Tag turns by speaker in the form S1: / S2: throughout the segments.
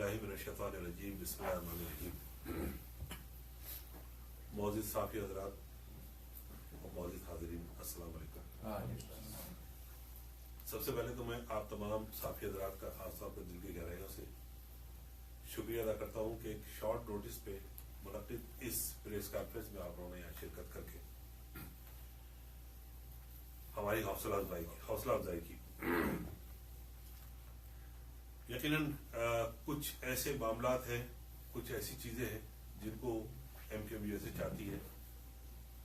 S1: बिल्लाहि मिनश्शैतानिर्रजीम बिस्मिल्लाहिर्रहमानिर्रहीम। मौजूद साफी हज़रात और मौजूद हाज़रीन, अस्सलाम वालेकुम। सबसे पहले तो मैं आप तमाम साफी हज़रात का खासतौर पर दिल की गहराइयों से शुक्रिया अदा करता हूँ कि एक शॉर्ट नोटिस पे मुनक्किद इस प्रेस कॉन्फ्रेंस में आप लोगों ने यहाँ शिरकत करके हमारी हौसला अफजाई की। यकीनन कुछ ऐसे मामलात हैं, कुछ ऐसी चीजें हैं जिनको MKMUSA चाहती है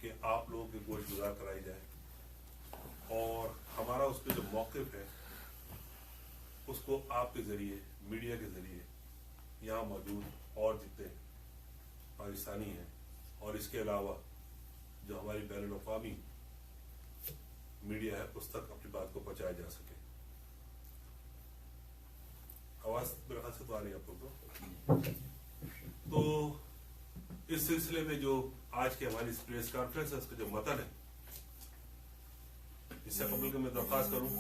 S1: कि आप लोगों की गोश गुजार कराई जाए और हमारा उस पर जो मौक़िफ़ है उसको आपके जरिए, मीडिया के जरिए यहाँ मौजूद और जितने पाकिस्तानी हैं और इसके अलावा जो हमारी बैनुल-अक़वामी मीडिया है उस तक अपनी बात को पहुंचाया जा सके। आवाज मेरे ख्याल से तो आ रही है आप लोग को। तो इस सिलसिले में जो आज की हमारी प्रेस कॉन्फ्रेंस है उसका जो मतन है, इससे कबल के मैं दरख्वास्त करूं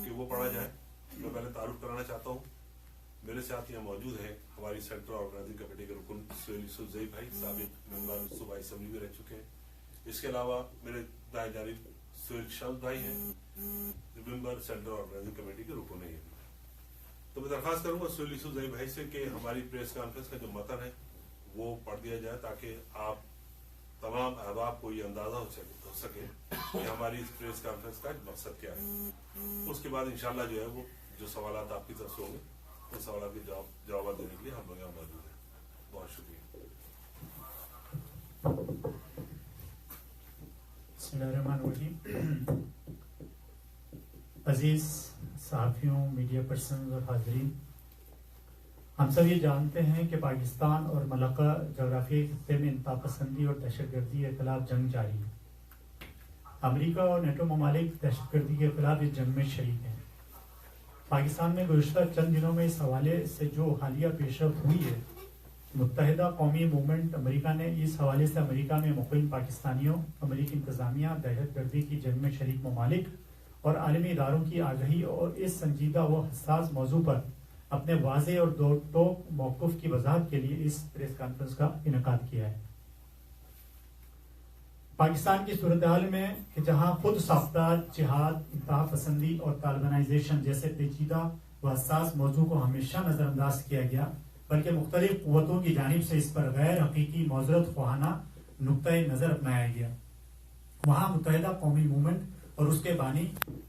S1: कि वो पढ़ा जाए। मैं पहले तारुफ कराना चाहता हूं। मेरे साथ यहाँ मौजूद है हमारी सेंट्रल ऑर्गेनाइजिंग कमेटी के रुकन सुहेल यूसुफ ज़ई भाई, साबिक मेंबर सूबाई असेंबली में रह चुके हैं। इसके अलावा मेरे दाएं जानिब सुहेल शम्स भाई हैं, मेंबर सेंट्रल ऑर्गेनाइजिंग कमेटी के रुकन है। तो मैं दरख्वास्त करूंगा सुहेल यूसुफ ज़ई भाई से कि हमारी प्रेस कॉन्फ्रेंस का जो मतन है वो पढ़ दिया जाए ताकि आप तमाम अहबाब को ये अंदाजा हो सके कि हमारी इस प्रेस कॉन्फ्रेंस का मकसद क्या है। उसके बाद इंशाल्लाह जो है वो जो सवालात आपकी तरफ से होंगे उन सवालों के जवाब देने के लिए हम लोग यहाँ मौजूद हैं। बहुत शुक्रिया।
S2: बिस्मिल्लाहिर्रहमानिर्रहीम। अजीज सहाफ़ियों, मीडिया पर्सन और हाज़रीन, हम सब ये जानते हैं कि पाकिस्तान और मलका जोग्राफियाई खित्ते में इंतहा पसंदी और दहशतगर्दी के खिलाफ जंग जारी है। अमेरिका और नेटो ममालिक दहशतगर्दी के खिलाफ इस जंग में शरीक हैं। पाकिस्तान में गुज़श्ता चंद दिनों में इस हवाले से जो हालिया पेशरफ्त हुई है, मुत्तहिदा कौमी मूवमेंट अमेरिका ने इस हवाले से अमेरिका में मुक़ीम पाकिस्तानियों, अमेरिकी इंतज़ामिया, दहशतगर्दी की जंग में शरीक ममालिक और आलमी इदारों की आगाही और इस संजीदा व हसास मौजू पर अपने वाज़े और दो टोक मौक़िफ़ की वज़ाहत के लिए इस प्रेस कॉन्फ्रेंस का इनेकाद किया है। पाकिस्तान की सूरत हाल में कि जहाँ खुद साख्ता जिहाद, इंतहा पसंदी और तालिबानाइजेशन जैसे पेचीदा व हसास मौजू को हमेशा नज़रअंदाज किया गया, बल्कि मुख्तलिफ क़ुव्वतों की जानिब से इस पर गैर हकीकी मौज़रत ख़्वाहाना नुक्ता नज़र अपनाया गया, वहाँ मुत्तहिदा कौमी मूवमेंट और उसके बानी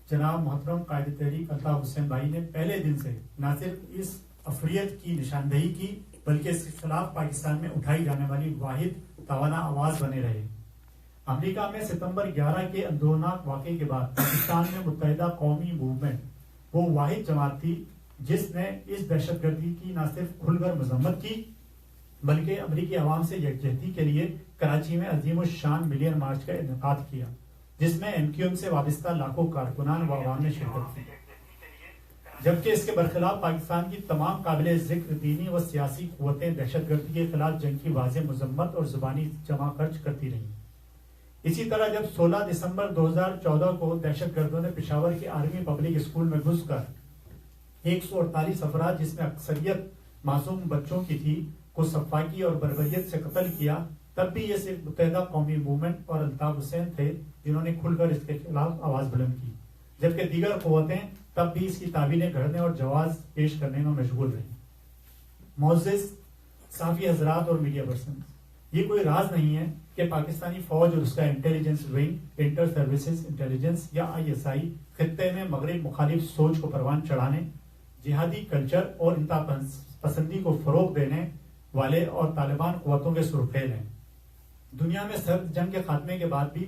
S2: जनाब मोहतरम कायद तहरीक अल्ताफ़ हुसैन भाई ने पहले दिन से न सिर्फ इस अफरियत की निशानदेही की बल्कि इसके खिलाफ पाकिस्तान में उठाई जाने वाली वाहिद तवाना आवाज बने रहे। अमेरिका में सितंबर 11 के अंदोनाक वाक़े के बाद पाकिस्तान में मुत्तहिदा कौमी मूवमेंट वो वाहिद जमात थी जिसने इस दहशतगर्दी की न सिर्फ खुलकर मजम्मत की बल्कि अमरीकी अवाम से यकजहती के लिए कराची में अजीम शान मिलियन मार्च का इनेकाद किया, जिसमें MQM से वाबस्ता लाखों कारकुनान व अवाम ने शिरकत की। जबकि इसके बरखिलाफ पाकिस्तान की तमाम काबिल जिक्र दीनी व सियासी कुव्वतें दहशतगर्दी के खिलाफ जंग की वाज़ेह मजम्मत और जुबानी जमा खर्च करती रही। इसी तरह जब 16 दिसंबर 2014 को दहशतगर्दों ने पेशावर के आर्मी पब्लिक स्कूल में घुसकर 148 अफराद जिसमें अक्सरियत मासूम बच्चों की थी को सफाकी और बर्बरियत से कत्ल किया, तब भी ये सिर्फ मुत्तहिदा कौमी मूवमेंट और अल्ताफ हुसैन थे जिन्होंने खुलकर इसके खिलाफ आवाज बुलंद की, जबकि दीगर कुव्वतें तब भी इसकी तावीलें गढ़ने और जवाज पेश करने में मशगूल रही। मोअज़्ज़िज़ साफ़ी हज़रात और मीडिया पर्सन, ये कोई राज नहीं है कि पाकिस्तानी फौज और उसका intelligence wing, inter services intelligence या ISI खित्ते में मगरिब मुखालिफ सोच को परवान चढ़ाने, जिहादी कल्चर और इंतहा पसंदी को फरोग देने वाले और तालिबान कुव्वतों के सुरखेल हैं। दुनिया में सर्द जंग के खात्मे के बाद भी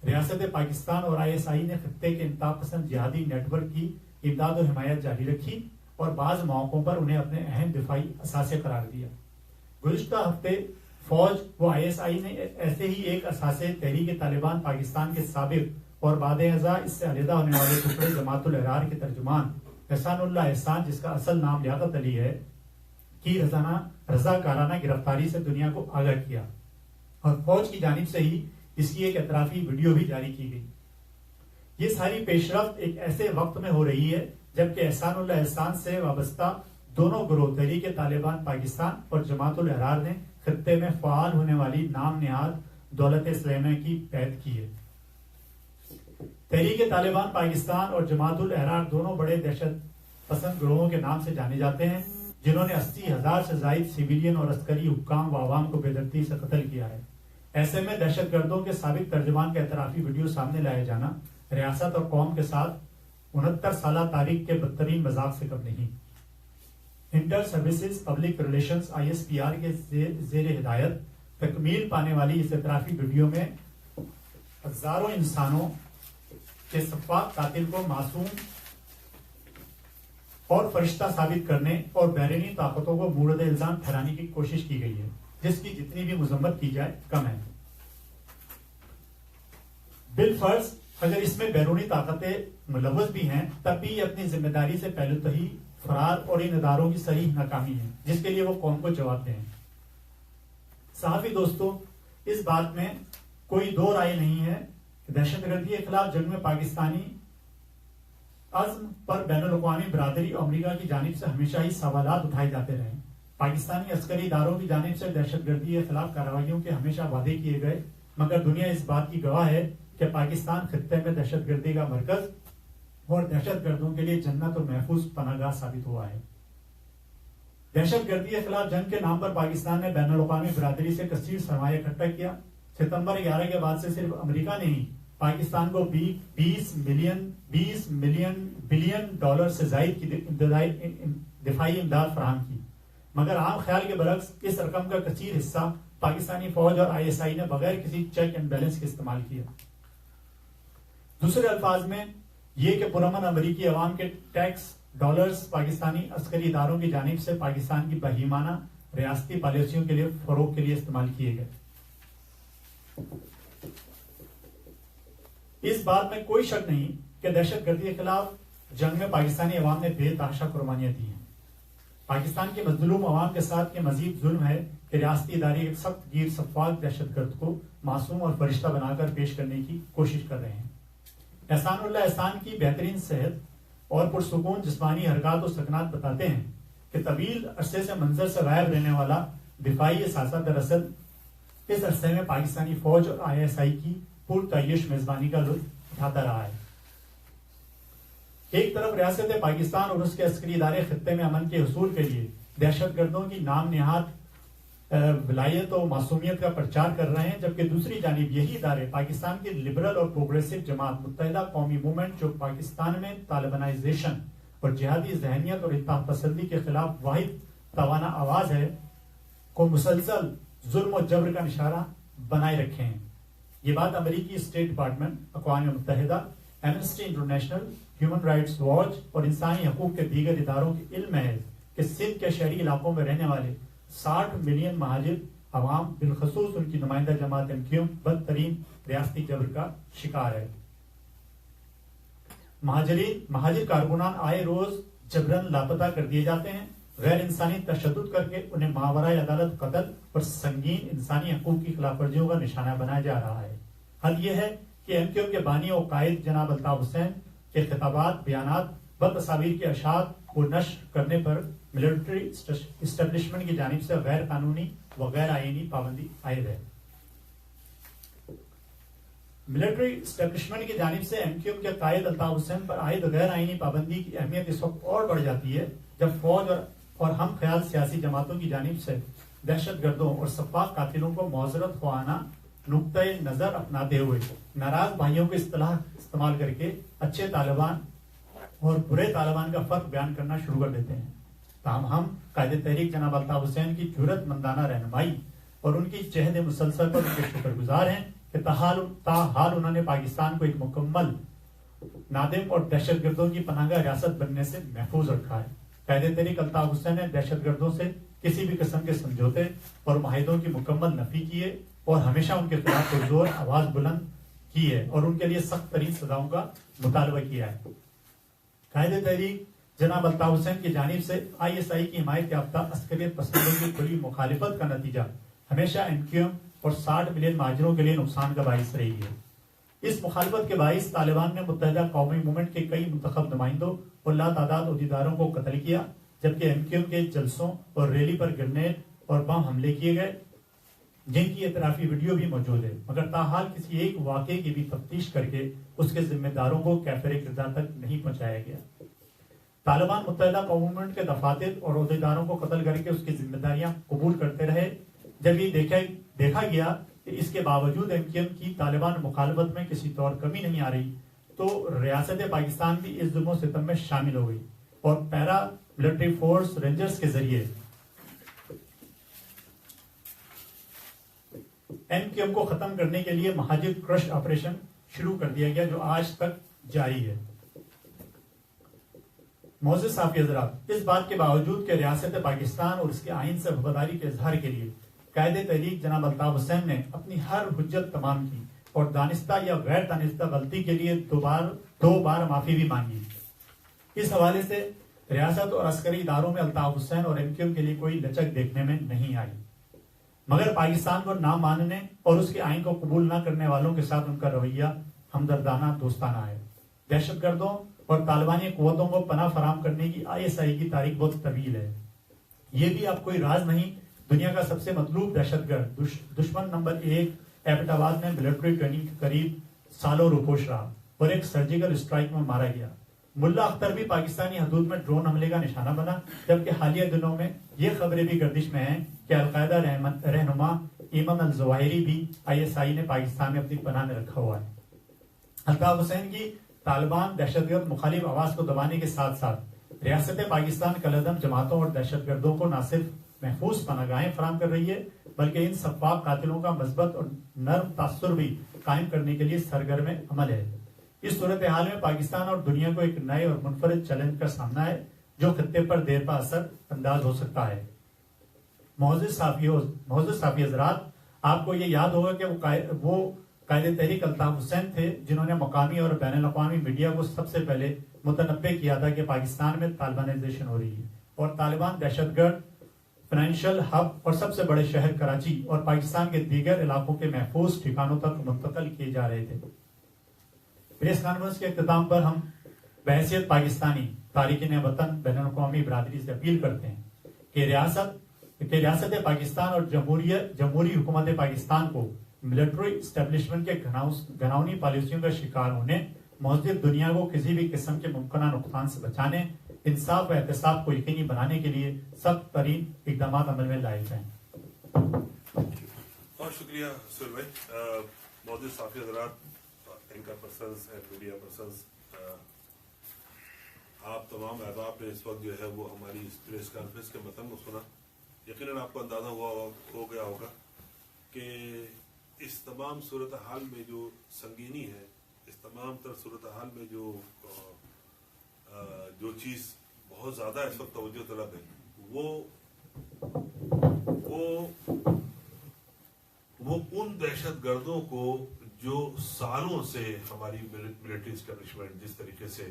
S2: रियासत पाकिस्तान और ISI ने खित्ते के इंतहा पसंद जिहादी नेटवर्क की इमदाद और हिमायत जारी रखी और बाज़ मौकों पर उन्हें अपने अहम दिफाई असासे करार दिया। गुज़िश्ता हफ्ते फौज व ISI ने ऐसे ही एक असासे तहरीक तालिबान पाकिस्तान के साबिक और बाद-ए-अज़ा इससे अलहदा होने वाले टुकड़े जमातुल अहरार के तर्जुमान एहसानुल्लाह एहसान, जिसका असल नाम लियाकत अली है, की रज़ाकाराना गिरफ्तारी से दुनिया को आगाह किया और फौज की जानिब से ही इसकी एक एतराफी वीडियो भी जारी की गई। ये सारी पेशरफ्त एक ऐसे वक्त में हो रही है जबकि एहसानुल्लाह एहसान से वाबस्ता دونوں گروہ تحریک طالبان پاکستان اور جماعت الاحرار نے خطے میں فعال ہونے والی نام نہاد دولت اسلامیہ کی پید کی ہے۔ تحریک طالبان پاکستان اور جماعت الاحرار دونوں بڑے دہشت پسند گروہوں کے نام سے جانے جاتے ہیں، جنہوں نے 80,000 سے زائد سویلین اور عسکری حکام و عوام کو بے دردی سے قتل کیا ہے۔ ایسے میں دہشت گردوں کے سابق ترجمان کا اعترافی ویڈیو سامنے لایا جانا ریاست اور قوم کے ساتھ 69 سالہ تاریخ کے بدترین مذاق سے کم نہیں۔ Inter services public relations ISPR کے زیر ہدایت تکمیل پانے والی اس اعترافی ویڈیو میں ہزاروں انسانوں کے سفاک قاتل کو معصوم اور فرشتہ ثابت کرنے اور بیرونی طاقتوں کو مورد الزام ٹھہرانے کی کوشش کی گئی ہے، جس کی جتنی بھی مذمت کی جائے کم ہے۔ بالفرض اگر اس میں بیرونی طاقتیں ملوث بھی ہیں، تب بھی یہ اپنی ذمہ داری سے پہلو تہی فرار اور ان اداروں کی صحیح ناکامی ہے، جس کے لیے وہ قوم کو جواب دیں۔ صحافی دوستوں، اس بات میں کوئی دو رائے نہیں ہے کہ دہشت گردی کے خلاف جنگ میں پاکستانی عزم پر بین الاقوامی برادری اور امریکہ کی جانب سے ہمیشہ ہی سوالات اٹھائے جاتے رہے۔ پاکستانی عسکری اداروں کی جانب سے دہشت گردی کے خلاف کارروائیوں کے ہمیشہ وعدے کیے گئے، مگر دنیا اس بات کی گواہ ہے کہ پاکستان خطے میں دہشت گردی کا مرکز اور دہشت گردوں کے لیے جنت اور محفوظ پناہ گاہ ثابت ہوا ہے۔ دہشت گردی کے خلاف جنگ کے نام پر پاکستان نے بین الاقوامی برادری سے کثیر سرمایہ اکٹھا کیا۔ ستمبر 11 کے بعد سے صرف امریکہ نے ہی پاکستان کو 20 بلین ڈالر سے زائد کی دفاعی امداد فراہم کی، مگر عام خیال کے برعکس اس رقم کا کثیر حصہ پاکستانی فوج اور ISI نے بغیر کسی چیک اینڈ بیلنس کے استعمال کیا۔ دوسرے الفاظ میں یہ کہ پرامن امریکی عوام کے ٹیکس ڈالرز پاکستانی عسکری اداروں کی جانب سے پاکستان کی بہیمانہ ریاستی پالیسیوں کے لیے فروغ کے لیے استعمال کیے گئے۔ اس بات میں کوئی شک نہیں کہ دہشت گردی کے خلاف جنگ میں پاکستانی عوام نے بے تحاشا قربانیاں دی ہیں۔ پاکستان کے مظلوم عوام کے ساتھ یہ مزید ظلم ہے کہ ریاستی ادارے ایک سخت گیر شفاف دہشت گرد کو معصوم اور فرشتہ بنا کر پیش کرنے کی کوشش کر رہے ہیں۔ احسان اللہ احسان کی بہترین صحت اور پرسکون جسمانی حرکات و سکنات بتاتے ہیں کہ طویل عرصے سے منظر سے غائب رہنے والا دفاعی اثاثہ دراصل اس عرصے میں پاکستانی فوج اور ISI کی پرتعیش میزبانی کا لطف اٹھاتا رہا ہے۔ ایک طرف ریاست پاکستان اور اس کے عسکری ادارے خطے میں امن کے حصول کے لیے دہشت گردوں کی نام نہاد ولایت و معصومیت کا پرچار کر رہے ہیں، جبکہ دوسری جانب یہی ادارے پاکستان کی لبرل اور پروگریسو جماعت متحدہ قومی موومنٹ، جو پاکستان میں طالبانائزیشن اور جہادی ذہنیت اور اتحاد پسندی کے خلاف واحد توانا آواز ہے، کو مسلسل ظلم و جبر کا نشانہ بنائے رکھے ہیں۔ یہ بات امریکی اسٹیٹ ڈپارٹمنٹ، اقوام متحدہ، Amnesty international, human rights watch اور انسانی حقوق کے دیگر اداروں کے علم ہے کہ سندھ کے شہری علاقوں میں رہنے والے 60 ملین مہاجر عوام، بالخصوص ان کی نمائندہ جماعت MQ، بدترین ریاستی جبر کا شکار ہے۔ مہاجر کارکنان آئے روز جبرن لاپتہ کر دیے جاتے ہیں، غیر انسانی تشدد کر کے انہیں ماورائے عدالت قتل اور سنگین انسانی حقوق کی خلاف ورزیوں کا نشانہ بنایا جا رہا ہے۔ حل یہ ہے کہ MQ کے بانی و قائد جناب الطاف حسین کے خطابات، بیانات، بتصاویر کے اشاعت کو نشر کرنے پر ملٹری اسٹیبلشمنٹ کی جانب سے غیر قانونی و غیر آئینی پابندی عائد ہے۔ ملٹری اسٹیبلشمنٹ کی جانب سے MQ کے قائد الطاف حسین پر عائد غیر آئینی پابندی کی اہمیت اس وقت اور بڑھ جاتی ہے جب فوج اور ہم خیال سیاسی جماعتوں کی جانب سے دہشت گردوں اور سفاک قاتلوں کو معذرت خواہانہ نقطۂ نظر اپناتے ہوئے ناراض بھائیوں کو اصطلاح استعمال کر کے اچھے طالبان اور برے طالبان کا فرق بیان کرنا شروع کر دیتے ہیں۔ تاہم ہم قائد تحریک جناب الطاف حسین کی جرأت مندانہ رہنمائی اور ان کی جہد مسلسل پر ان کے شکر گزار ہیں کہ تاحال انہوں نے پاکستان کو ایک مکمل نادم اور دہشت گردوں کی پناہ گاہ ریاست بننے سے محفوظ رکھا ہے۔ قائد تحریک الطاف حسین نے دہشت گردوں سے کسی بھی قسم کے سمجھوتے اور معاہدوں کی مکمل نفی کی ہے اور ہمیشہ ان کے خلاف پرزور آواز بلند کی ہے اور ان کے لیے سخت ترین سزاؤں کا مطالبہ کیا ہے۔ قائد تحریک جناب الطاف حسین کی جانب سے ISI کی حمایت یافتہ عسکریت پسندوں کی کھلی مخالفت کا نتیجہ ہمیشہ MQ اور 60 ملین مہاجروں کے لیے نقصان کا باعث رہی ہے۔ اس مخالفت کے باعث طالبان نے متحدہ قومی موومنٹ کے کئی منتخب نمائندوں اور لاتعداد عہدیداروں کو قتل کیا، جبکہ MQM کے جلسوں اور ریلی پر گرنیڈ اور بم حملے کیے گئے، جن کی اعترافی ویڈیو بھی موجود ہے، مگر تاحال کسی ایک واقعے کی بھی تفتیش کر کے اس کے ذمہ داروں کو کیفر کردار تک نہیں پہنچایا گیا۔ طالبان متحدہ قوموں کے دفاتر اور عہدیداروں کو قتل کر کے اس کی ذمہ داریاں قبول کرتے رہے۔ جب یہ دیکھا گیا کہ اس کے باوجود MQM کی طالبان مخالفت میں کسی طور کمی نہیں آ رہی، تو ریاست پاکستان بھی اس ظلم و ستم میں شامل ہو گئی اور پیرا ملٹری فورس رینجرز کے ذریعے MQM کو ختم کرنے کے لیے مہاجر کرش آپریشن شروع کر دیا گیا، جو آج تک جاری ہے۔ معزز صحافی حضرات، اس بات کے باوجود کہ ریاست پاکستان اور اس کے آئین سے وفاداری کے اظہار کے لیے قائد تحریک جناب الطاف حسین نے اپنی ہر حجت تمام کی اور دانستہ یا غیر دانستہ غلطی کے لیے دو بار معافی بھی مانگی، اس حوالے سے ریاست اور عسکری اداروں میں الطاف حسین اور MQM کے لیے کوئی لچک دیکھنے میں نہیں آئی، مگر پاکستان کو نہ ماننے اور اس کے آئین کو قبول نہ کرنے والوں کے ساتھ ان کا رویہ ہمدردانہ دوستانہ ہے۔ دہشت گردوں اور طالبانی قوتوں کو پناہ فراہم کرنے کی ISI کی تاریخ بہت طویل ہے۔ یہ بھی اب کوئی راز نہیں، دنیا کا سب سے مطلوب دہشت گرد دشمن نمبر 1 ایبٹ آباد میں ملٹری ٹریننگ کے قریب سالوں روپوش رہا اور ایک سرجیکل اسٹرائک میں مارا گیا۔ ملا اختر بھی پاکستانی حدود میں ڈرون حملے کا نشانہ بنا، جبکہ حالیہ دنوں میں یہ خبریں بھی گردش میں ہیں کہ القاعدہ رہنما ایمن الظواہری بھی ISI نے پاکستان میں اپنی پناہ میں رکھا ہوا ہے۔ الطاف حسین کی طالبان دہشت گرد مخالف آواز کو دبانے کے ساتھ ساتھ ریاست پاکستان کالعدم جماعتوں اور دہشت گردوں کو نہ صرف محفوظ پناہ گاہیں فراہم کر رہی ہے، بلکہ ان سفاک قاتلوں کا مثبت اور نرم تاثر بھی قائم کرنے کے لیے سرگرم عمل ہے۔ اس صورتحال میں پاکستان اور دنیا کو ایک نئے اور منفرد چیلنج کا سامنا ہے جو خطے پر دیر پا اثر انداز ہو سکتا ہے۔ معزز صحافی حضرات، آپ کو یہ یاد ہوگا کہ وہ قائد تحریک الطاف حسین تھے جنہوں نے مقامی اور بین الاقوامی میڈیا کو سب سے پہلے متنبع کیا تھا کہ پاکستان میں طالبانائزیشن ہو رہی ہے اور طالبان دہشت گرد فائنینشیل ہب اور سب سے بڑے شہر کراچی اور پاکستان کے دیگر علاقوں کے محفوظ ٹھکانوں تک منتقل کیے جا رہے تھے۔ پریس کانفرنس کے اختتام پر ہم بحیثیت پاکستانی تارکین وطن بین الاقوامی برادری سے اپیل کرتے ہیں کہ ریاست پاکستان اور جمہوری حکومت پاکستان کو ملٹری اسٹیبلشمنٹ کے گھناؤنی پالیسیوں کا شکار ہونے، مہذب دنیا کو کسی بھی قسم کے ممکنہ نقصان سے بچانے، انصاف و احتساب کو یقینی بنانے کے لیے سخت ترین اقدامات عمل میں لائے جائیں۔
S1: بہت شکریہ سہیل بھائی۔ معزز صحافی حضرات، anchor persons and media persons, آپ تمام احباب نے اس وقت جو ہے وہ ہماری اس پریس کانفرنس کے متن کو سنا۔ یقیناً آپ کو اندازہ ہو گیا ہوگا کہ اس تمام صورتحال میں جو سنگینی ہے، اس تمام تر صورتحال میں جو چیز بہت زیادہ اس وقت توجہ طلب ہے وہ ان دہشت گردوں کو جو سالوں سے ہماری ملٹری اسٹیبلشمنٹ جس طریقے سے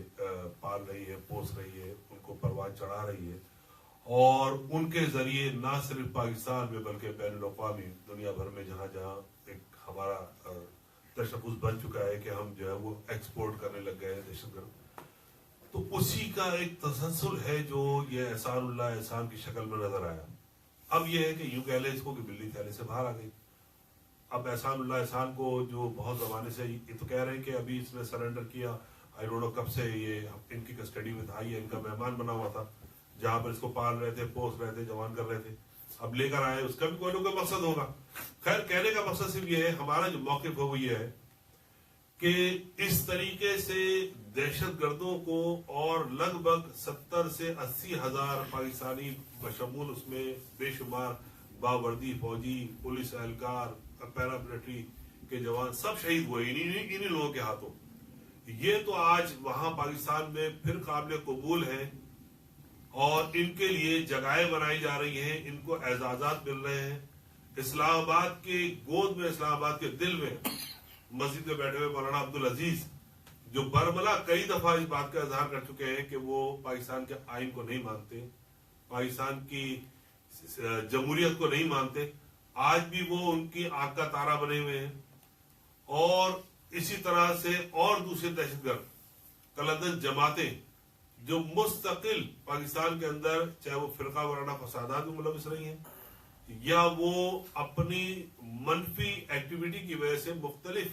S1: پال رہی ہے، پوس رہی ہے، ان کو پرواز چڑھا رہی ہے، اور ان کے ذریعے نہ صرف پاکستان میں بلکہ بین الاقوامی دنیا بھر میں جہاں جہاں ایک ہمارا تشبث بن چکا ہے کہ ہم جو ہے وہ ایکسپورٹ کرنے لگ گئے ہیں دہشت گرد، تو اسی کا ایک تسلسل ہے جو یہ احسان اللہ احسان کی شکل میں نظر آیا۔ اب یہ ہے کہ یوں کہہ لیں اس کو کہ بلی تھیلے سے باہر آ گئی۔ اب احسان اللہ احسان کو جو بہت زمانے سے یہ تو کہہ رہے ہیں کہ ابھی اس نے سرنڈر کیا، آئی ڈونٹ نو کب سے یہ ان کی کسٹڈی میں تھا، یہ ان کا مہمان بنا ہوا تھا، جہاں پر اس کو پال رہے تھے، پوس رہے تھے، جوان کر رہے تھے، اب لے کر آئے، اس کا بھی کوئی نہ کوئی مقصد ہوگا۔ خیر، کہنے کا مقصد صرف یہ ہے، ہمارا جو موقف ہے وہ یہ ہے کہ اس طریقے سے دہشت گردوں کو اور لگ بھگ 70 سے 80 ہزار پاکستانی بشمول اس میں بے شمار باوردی فوجی، پولیس اہلکار، پیرا ملٹری کے جوان سب شہید ہوئے انہی لوگوں کے ہاتھوں۔ یہ تو آج وہاں پاکستان میں پھر قابل قبول ہے اور ان کے لیے جگہیں بنائی جا رہی ہیں، ان کو اعزازات مل رہے ہیں۔ اسلام آباد کی گود میں، اسلام آباد کے دل میں مسجد میں بیٹھے ہوئے مولانا عبدالعزیز جو برملا کئی دفعہ اس بات کا اظہار کر چکے ہیں کہ وہ پاکستان کے آئین کو نہیں مانتے، پاکستان کی جمہوریت کو نہیں مانتے، آج بھی وہ ان کی آنکھ کا تارا بنے ہوئے ہیں۔ اور اسی طرح سے اور دوسرے دہشت گرد کالعدد جماعتیں جو مستقل پاکستان کے اندر چاہے وہ فرقہ وارانہ فسادات میں ملوث رہی ہیں یا وہ اپنی منفی ایکٹیویٹی کی وجہ سے مختلف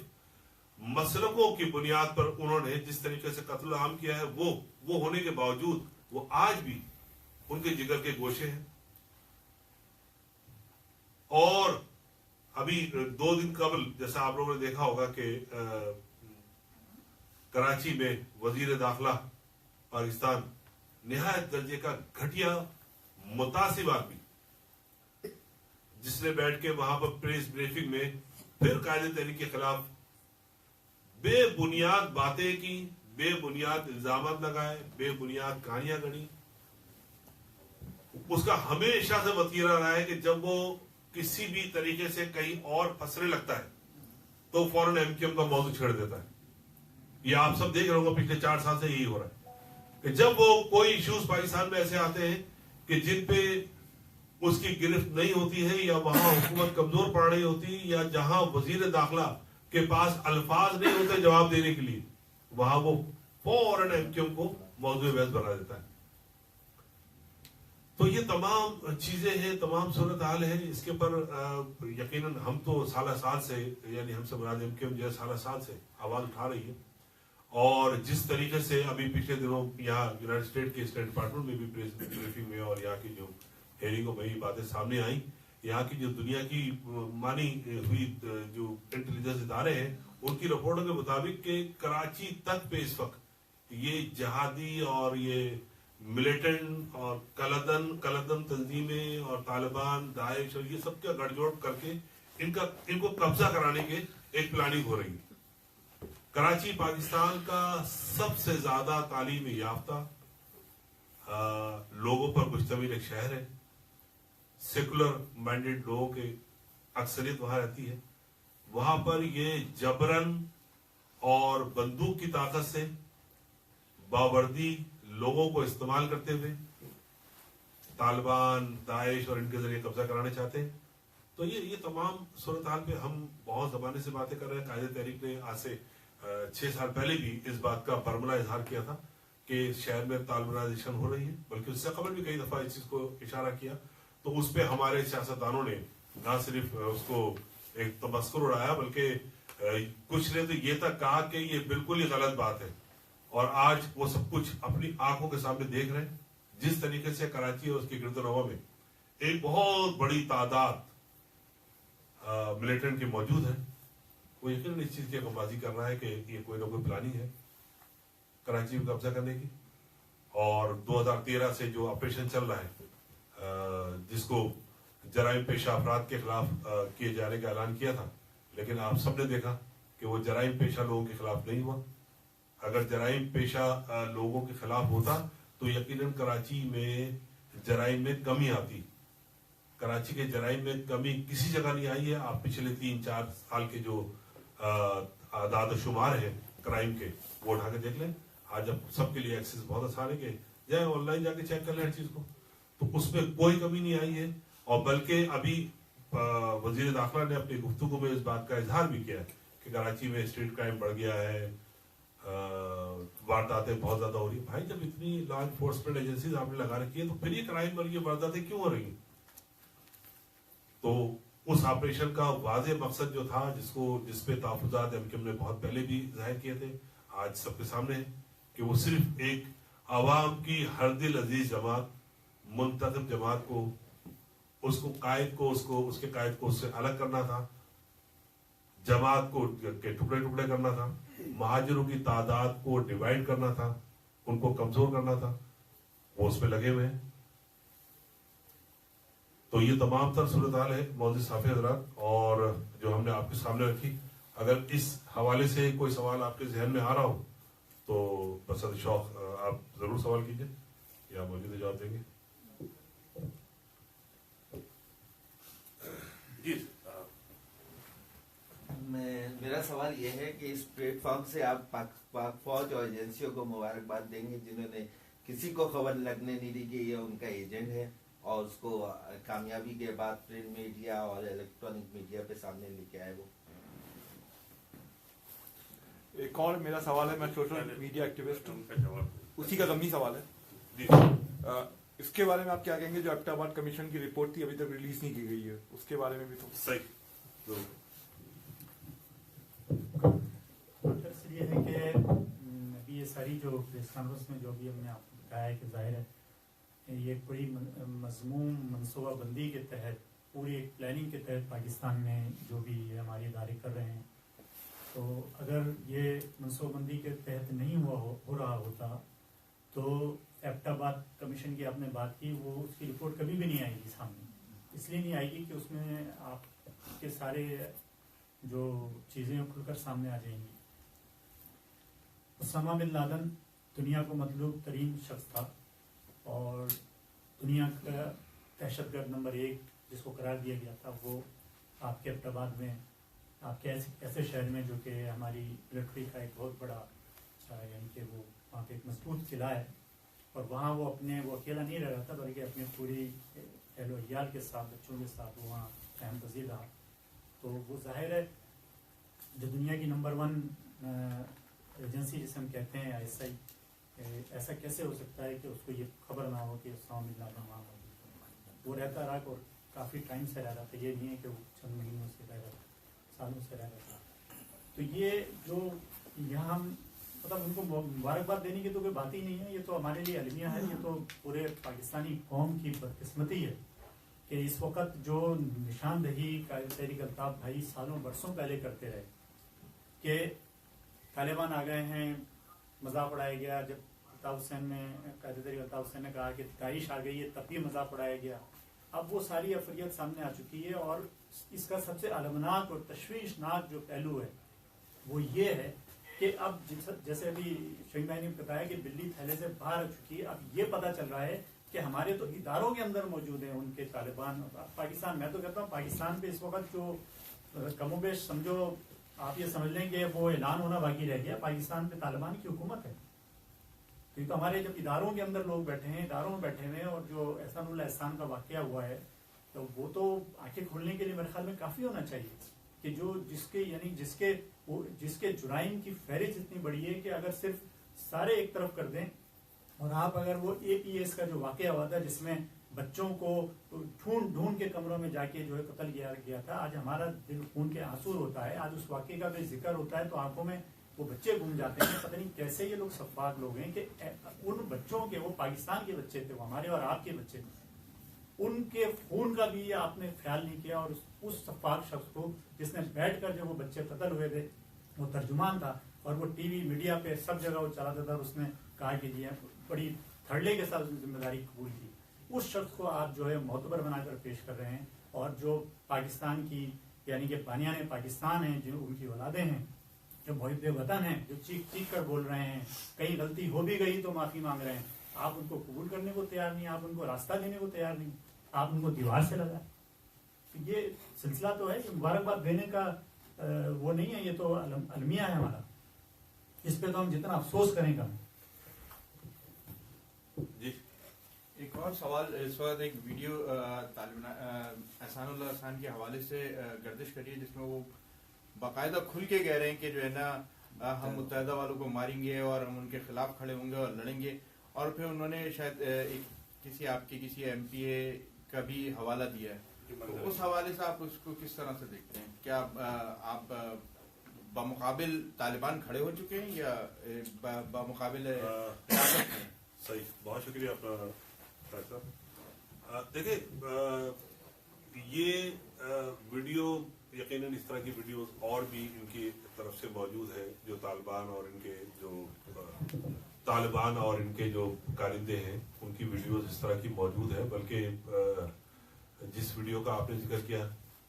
S1: مسلکوں کی بنیاد پر انہوں نے جس طریقے سے قتل عام کیا ہے وہ ہونے کے باوجود وہ آج بھی ان کے جگر کے گوشے ہیں. اور ابھی 2 دن قبل جیسا آپ لوگوں نے دیکھا ہوگا کہ کراچی میں وزیر داخلہ پاکستان نہایت درجے کا گھٹیا متعصب آدمی جس نے بیٹھ کے وہاں پر پریس بریفنگ میں پھر قائد تحریک کے خلاف بے بنیاد باتیں کی, بے بنیاد الزامات لگائے, بے بنیاد کہانیاں گڑی. اس کا ہمیشہ سے وتیرہ رہا ہے کہ جب وہ کسی بھی طریقے سے کہیں اور پھنسنے لگتا ہے تو فوراً ایم کیو ایم کا موضوع چھیڑ دیتا ہے. یہ آپ سب دیکھ رہے ہوں گے پچھلے 4 سال سے یہی ہو رہا ہے کہ جب وہ کوئی ایشوز پاکستان میں ایسے آتے ہیں کہ جن پہ اس کی گرفت نہیں ہوتی ہے یا وہاں حکومت کمزور پڑ رہی ہوتی یا جہاں وزیر داخلہ کے پاس الفاظ نہیں ہوتے جواب دینے کے لیے, وہاں وہ فوراً ایم کیو ایم کو موضوع بحث بنا دیتا ہے. تو یہ تمام چیزیں ہیں, تمام صورتحال ہے. اس کے پر یقیناً ہم تو سالہ سال سے, یعنی ہم سے مراد ایم کیو ایم جو ہے سالہ سال سے آواز اٹھا رہی ہے. اور جس طریقے سے ابھی پچھلے دنوں یہاں یونائٹڈ اسٹیٹ کے اسٹیٹ ڈپارٹمنٹ میں بھی پریس بریفنگ میں اور یہاں کی جو ہیئرنگوں میں باتیں سامنے آئیں, یہاں کی جو دنیا کی مانی ہوئی جو انٹیلیجنس ادارے ہیں ان کی رپورٹوں کے مطابق کہ کراچی تک پہ اس وقت یہ جہادی اور یہ ملیٹنٹ اور کلدن تنظیمیں اور طالبان, داعش اور یہ سب کا گڑھ جوڑ کر کے ان کو قبضہ کرانے کے ایک پلاننگ ہو رہی ہے. کراچی پاکستان کا سب سے زیادہ تعلیم یافتہ لوگوں پر مشتمل ایک شہر ہے. سیکولر مائنڈیڈ لوگوں کے اکثریت وہاں رہتی ہے. وہاں پر یہ جبرن اور بندوق کی طاقت سے باوردی لوگوں کو استعمال کرتے ہوئے طالبان, داعش اور ان کے ذریعے قبضہ کرانے چاہتے ہیں. تو یہ تمام صورتحال پہ ہم بہت زمانے سے باتیں کر رہے ہیں. قائد تحریک نے آج سے 6 سال پہلے بھی اس بات کا برملا اظہار کیا تھا کہ شہر میں طالبانائزیشن ہو رہی ہے, بلکہ اس سے قبل بھی کئی دفعہ اس چیز کو اشارہ کیا. تو اس پہ ہمارے سیاستدانوں نے نہ صرف اس کو ایک تبصرہ اڑایا بلکہ کچھ نے تو یہ تک کہا کہ یہ بالکل ہی غلط بات ہے. اور آج وہ سب کچھ اپنی آنکھوں کے سامنے دیکھ رہے ہیں جس طریقے سے کراچی اور اس کے گرد و نواح میں ایک بہت بڑی تعداد ملیٹنٹ کی موجود ہے. وہ یقیناً اس چیز کی غمبازی کر رہا ہے کہ یہ کوئی نہ کوئی پلاننگ ہے کراچی میں قبضہ کرنے کی. اور 2013 سے جو آپریشن چل رہا ہے جس کو جرائم پیشہ افراد کے خلاف کیے جانے کا اعلان کیا تھا, لیکن آپ سب نے دیکھا کہ وہ جرائم پیشہ لوگوں کے خلاف نہیں ہوا. اگر جرائم پیشہ لوگوں کے خلاف ہوتا تو یقیناً کراچی میں جرائم میں کمی آتی. کراچی کے جرائم میں کمی کسی جگہ نہیں آئی ہے. آپ پچھلے 3-4 سال کے جو اعداد و شمار ہیں کرائم کے وہ اٹھا کے دیکھ لیں. آج اب سب کے لیے ایکسس بہت آسان ہے کہ جائیں آن لائن جا کے چیک کر لیں ہر چیز کو. تو اس میں کوئی کمی نہیں آئی ہے. اور بلکہ ابھی وزیر داخلہ نے اپنی گفتگو میں اس بات کا اظہار بھی کیا ہے کہ کراچی میں اسٹریٹ کرائم بڑھ گیا ہے, وارداتیں بہت زیادہ ہو رہی ہیں. بھائی جب اتنی لا انفورسمنٹ ایجنسیز آپ نے لگا رکھی ہے تو پھر یہ کرائم اور یہ وارداتیں کیوں ہو رہی ہیں؟ تو اس آپریشن کا واضح مقصد جو تھا جس پہ تحفظات ایم کیو ایم نے بہت پہلے بھی ظاہر کیے تھے, آج سب کے سامنے ہے کہ وہ صرف ایک عوام کی ہر دل عزیز جماعت, منتخب جماعت کو, اس کے قائد کو اس سے الگ کرنا تھا, جماعت کو کے ٹکڑے ٹکڑے کرنا تھا, مہاجروں کی تعداد کو ڈیوائڈ کرنا تھا, ان کو کمزور کرنا تھا. وہ اس پہ لگے ہوئے ہیں. تو یہ تمام تر صورتحال ہے معزز صحافی حضرات, اور جو ہم نے آپ کے سامنے رکھی. اگر اس حوالے سے کوئی سوال آپ کے ذہن میں آ رہا ہو تو بس شوق آپ ضرور سوال کیجیے یا موجودہ جواب دیں گے. جی
S3: میرا سوال یہ ہے کہ اس پلیٹ فارم سے آپ پاک فوج اور ایجنسیوں کو مبارکباد دیں گے جنہوں نے کسی کو خبر لگنے نہیں دی کہ یہ ان کا ایجنٹ ہے, اور اس کو کامیابی کے بعد پرنٹ میڈیا اور الیکٹرانک میڈیا پہ سامنے لے کے آئے. وہ
S4: ایک اور میرا سوال ہے, میں سوشل میڈیا ایکٹیوسٹ ہوں. उसी का ज़मीनी सवाल है।
S1: जी
S4: इसके बारे में आप क्या कहेंगे, जो एबटाबाद कमीशन की रिपोर्ट थी अभी तक रिलीज नहीं की गई है, उसके बारे में भी तो
S1: सही
S2: सर ये है कि अभी ये सारी जो प्रेस कॉन्फ्रेंस में जो भी हमने आपको बताया है कि जाहिर है ये पूरी मजमूम मनसूबाबंदी के तहत, पूरी एक प्लानिंग के तहत पाकिस्तान में जो भी हमारे इदारे कर रहे हैं, तो अगर ये मनसूबाबंदी के तहत नहीं हो रहा होता तो एबटाबाद कमीशन की आपने बात की, वो उसकी रिपोर्ट कभी भी नहीं आएगी सामने। इसलिए नहीं आएगी कि उसमें आपके सारे जो चीज़ें खुलकर सामने आ जाएंगी। उसामा बिन लादेन दुनिया को मतलूब तरीन शख्स था और दुनिया का दहशतगर्द नंबर 1 जिसको करार दिया गया था, वो आपके एबटाबाद में, आपके ऐसे शहर में जो कि हमारी मिलिट्री का एक बहुत बड़ा यानी कि वो वहाँ पे एक मजबूत किला है, और वहाँ वो अकेला नहीं रह रहा था बल्कि अपने पूरी एहलो-अयाल के साथ, बच्चों के साथ वो वहाँ कायम पजीर रहा। तो वो जाहिर है जो दुनिया की नंबर 1 एजेंसी जिसे हम कहते हैं ISI, ऐसा कैसे हो सकता है कि उसको ये खबर ना हो कि उसामा बिन लादेन वहाँ मौजूद। वो रहता रहा और काफ़ी टाइम से रह रहा था, ये नहीं है कि वो चंद महीनों से रह रहा था, सालों से रह रहा था। तो ये जो यहाँ हम मतलब उनको मुबारकबाद देने की तो कोई बात ही नहीं है, ये तो हमारे लिए अलमिया है, ये तो पूरे पाकिस्तानी कौम की बदकिस्मती है कि इस वक्त जो निशानदही कायद तहरीक अल्ताफ भाई सालों बरसों पहले करते रहे कि तालिबान आ गए हैं, मजाक उड़ाया गया। जब अल्ताफ हुसैन ने, कायद तहरीक अल्ताफ हुसैन ने कहा कि दाइश आ गई है, तब भी मजाक उड़ाया गया। अब वो सारी अफरियत सामने आ चुकी है, और इसका सबसे अलमनाक और तशवीशनाक जो पहलू है वो ये है कि अब जैसे अभी शहीद भाई ने बताया कि बिल्ली थैले से बाहर आ चुकी है। अब ये पता चल रहा है कि हमारे तो इदारों के अंदर मौजूद हैं उनके तालिबान। पाकिस्तान, मैं तो कहता हूँ पाकिस्तान पे इस वक्त जो कमोबेश समझो, आप ये समझ लें कि वो ऐलान होना बाकी रह गया, पाकिस्तान पे तालिबान की हुकूमत है। क्योंकि हमारे जब इदारों के अंदर लोग बैठे हैं, इदारों में बैठे हुए हैं, और जो एहसान का वाकया हुआ है, तो वो तो आंखें खोलने के लिए मेरे ख्याल में काफ़ी होना चाहिए कि जो जिसके जुराइम की फहरिस्त इतनी बड़ी है कि अगर सिर्फ सारे एक तरफ कर दें, और आप अगर वो APS का जो वाकया हुआ था जिसमें बच्चों को ढूंढ के कमरों में जाके जो है कत्ल किया गया था, आज हमारा दिल खून के आंसू होता है, आज उस वाकये का भी जिक्र होता है तो आंखों में वो बच्चे घूम जाते हैं। पता नहीं कैसे ये लोग सफाक लोग हैं कि उन बच्चों के, वो पाकिस्तान के बच्चे थे, वो हमारे और आपके बच्चे थे, उनके खून का भी आपने ख्याल नहीं किया। और उस सफाक शख्स को जिसने बैठकर जो वो बच्चे कत्ल हुए थे, वो तर्जुमान था, और वो टीवी मीडिया पे सब जगह वो चलाता था, उसने कहा कि जी बड़ी थर्डे के साथ उसने जिम्मेदारी कबूल की। उस शख्स को आप जो है मोतबर बनाकर पेश कर रहे हैं, और जो पाकिस्तान की यानी कि बानियाने पाकिस्तान हैं, जो उनकी औलादें हैं, जो मुहिब वतन हैं, जो चीख कर बोल रहे हैं, कहीं गलती हो भी गई तो माफ़ी मांग रहे हैं, आप उनको कबूल करने को तैयार नहीं, आप उनको रास्ता देने को तैयार नहीं, आप उनको दीवार से लगाए। तो ये सिलसिला तो है, ये मुबारकबाद देने का वो नहीं है, ये तो अलमिया है हमारा, इस पे तो हम जितना अफसोस करेंगे।
S1: जी
S4: एक और सवाल, इस वक्त एक वीडियो एहसानुल्लाह खान के हवाले से गर्दिश करी है, जिसमें वो बाकायदा खुल के कह रहे हैं कि जो है ना हम मुत्तहिदा वालों को मारेंगे और हम उनके खिलाफ खड़े होंगे और लड़ेंगे। और फिर उन्होंने शायद किसी MPA का भी हवाला दिया है, तो उस हवाले से आप उसको किस तरह से देखते हैं? क्या आप बमुकाबिल तालिबान खड़े हो चुके हैं या बमुकाबिल
S1: सही, बहुत शुक्रिया आपका। देखिए ये वीडियो यकीनन इस तरह की वीडियोस और भी इनकी तरफ से मौजूद है, जो तालिबान और इनके जो कारिंदे हैं उनकी वीडियोस इस तरह की मौजूद है। बल्कि जिस वीडियो का आपने जिक्र किया